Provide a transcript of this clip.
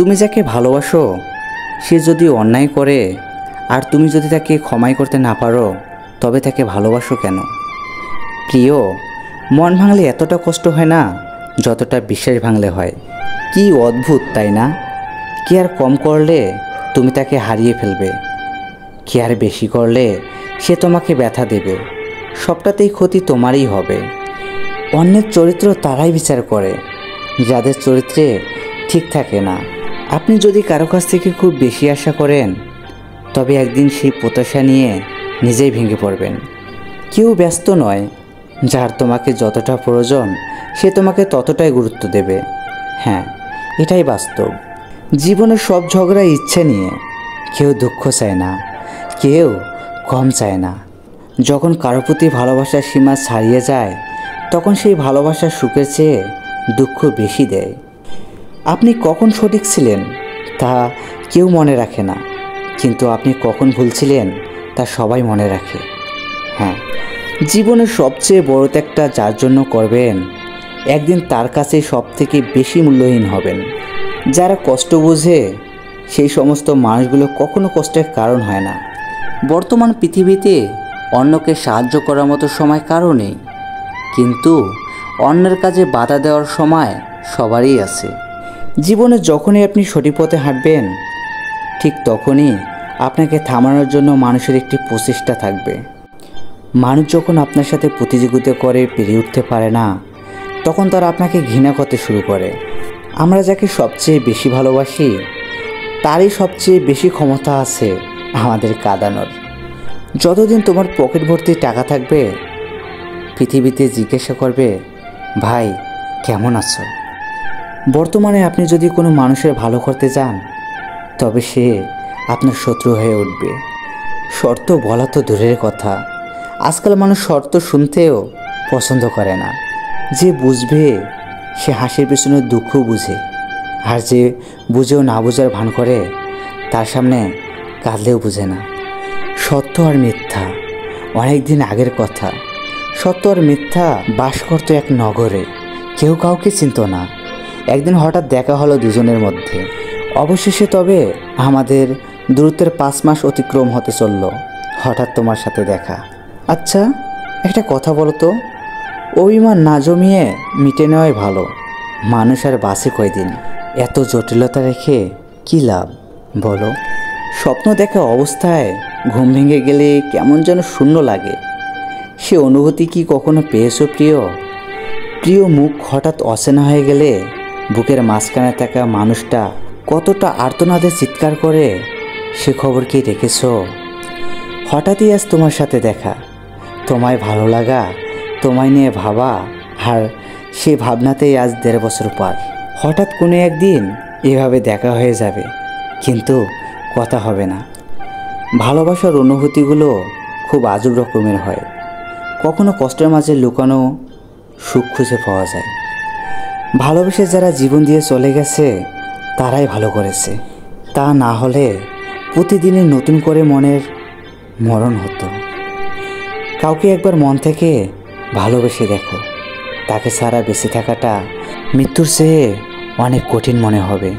তুমি যাকে ভালোবাসো সে যদি অন্যায় করে আর তুমি যদি তাকে ক্ষমাই করতে না পারো, তবে তাকে ভালোবাসো কেন? প্রিয়, মন ভাঙলে এতটা কষ্ট হয় না যতটা বিশ্বাস ভাঙলে হয়। কি অদ্ভুত, তাই না? কেয়ার কম করলে তুমি তাকে হারিয়ে ফেলবে, কেয়ার বেশি করলে সে তোমাকে ব্যথা দেবে। সবটাতেই ক্ষতি তোমারই হবে। অন্যের চরিত্র তারাই বিচার করে যাদের চরিত্রে ঠিক থাকে না। আপনি যদি কারো কাছ থেকে খুব বেশি আশা করেন, তবে একদিন সেই প্রত্যাশা নিয়ে নিজেই ভেঙে পড়বেন। কেউ ব্যস্ত নয়, যার তোমাকে যতটা প্রয়োজন সে তোমাকে ততটাই গুরুত্ব দেবে। হ্যাঁ, এটাই বাস্তব। জীবনের সব ঝগড়া ইচ্ছে নিয়ে। কেউ দুঃখ চায় না, কেউ কম চায় না। যখন কারো প্রতি ভালোবাসার সীমা ছাড়িয়ে যায়, তখন সেই ভালোবাসার সুখের চেয়ে দুঃখ বেশি দেয়। আপনি কখন সঠিক ছিলেন তা কেউ মনে রাখে না, কিন্তু আপনি কখন ভুল ছিলেন তা সবাই মনে রাখে। হ্যাঁ, জীবনের সবচেয়ে বড় ত্যাগটা যার জন্য করবেন, একদিন তার কাছে সব থেকে বেশি মূল্যহীন হবেন। যারা কষ্ট বোঝে সেই সমস্ত মানুষগুলো কখনো কষ্টের কারণ হয় না। বর্তমান পৃথিবীতে অন্যকে সাহায্য করার মতো সময় কারও নেই, কিন্তু অন্যের কাজে বাধা দেওয়ার সময় সবারই আছে। জীবনে যখনই আপনি সঠিক পথে হাঁটবেন, ঠিক তখনই আপনাকে থামানোর জন্য মানুষের একটি প্রচেষ্টা থাকবে। মানুষ যখন আপনার সাথে প্রতিযোগিতা করে পেরিয়ে উঠতে পারে না, তখন তারা আপনাকে ঘৃণা করতে শুরু করে। আমরা যাকে সবচেয়ে বেশি ভালোবাসি, তারই সবচেয়ে বেশি ক্ষমতা আছে আমাদের কাঁদানোর। যতদিন তোমার পকেট ভর্তি টাকা থাকবে, পৃথিবীতে জিজ্ঞাসা করবে, ভাই কেমন আছো? বর্তমানে আপনি যদি কোনো মানুষের ভালো করতে যান, তবে সে আপনার শত্রু হয়ে উঠবে। শর্ত বলা তো দূরের কথা, আজকাল মানুষ শর্ত শুনতেও পছন্দ করে না। যে বুঝবে সে হাসির পেছনে দুঃখ বুঝে, আর যে বুঝেও না বুঝার ভান করে তার সামনে কাঁদলেও বুঝে না। সত্য আর মিথ্যা অনেক দিন আগের কথা। সত্য আর মিথ্যা বাস করত এক নগরে, কেউ কাউকে চিনত না। একদিন হঠাৎ দেখা হলো দুজনের মধ্যে। অবশেষে তবে আমাদের দূরত্বের 5 মাস অতিক্রম হতে চলল, হঠাৎ তোমার সাথে দেখা। আচ্ছা, একটা কথা বলো তো, অভিমান না জমিয়ে মিটে নেওয়াই ভালো। মানুষ আর বাঁচে কয়দিন? এত জটিলতা রেখে কী লাভ বলো? স্বপ্ন দেখা অবস্থায় ঘুম ভেঙে গেলে কেমন যেন শূন্য লাগে। সে অনুভূতি কি কখনো পেয়েছো প্রিয়? প্রিয় মুখ হঠাৎ অচেনা হয়ে গেলে বুকের মাঝখানে থাকা মানুষটা কতটা আর্তনাদে চিৎকার করে, সে খবর কি রেখেছো? হঠাৎই আজ তোমার সাথে দেখা, তোমায় ভালো লাগা, তোমায় নিয়ে ভাবা, আর সে ভাবনাতেই আজ 1.5 বছর পার। হঠাৎ কোনো একদিন এভাবে দেখা হয়ে যাবে, কিন্তু কথা হবে না। ভালোবাসার অনুভূতিগুলো খুব আজব রকমের হয়। কখনো কষ্টের মাঝে লুকানো সুখ খুঁজে পাওয়া যায়। ভালোবেসে যারা জীবন দিয়ে চলে গেছে তারাই ভালো করেছে, তা না হলে প্রতিদিনই নতুন করে মনের মরণ হতো। কাউকে একবার মন থেকে ভালোবেসে দেখো, তাকে ছাড়া বেঁচে থাকাটা মৃত্যুর চেয়ে অনেক কঠিন মনে হবে।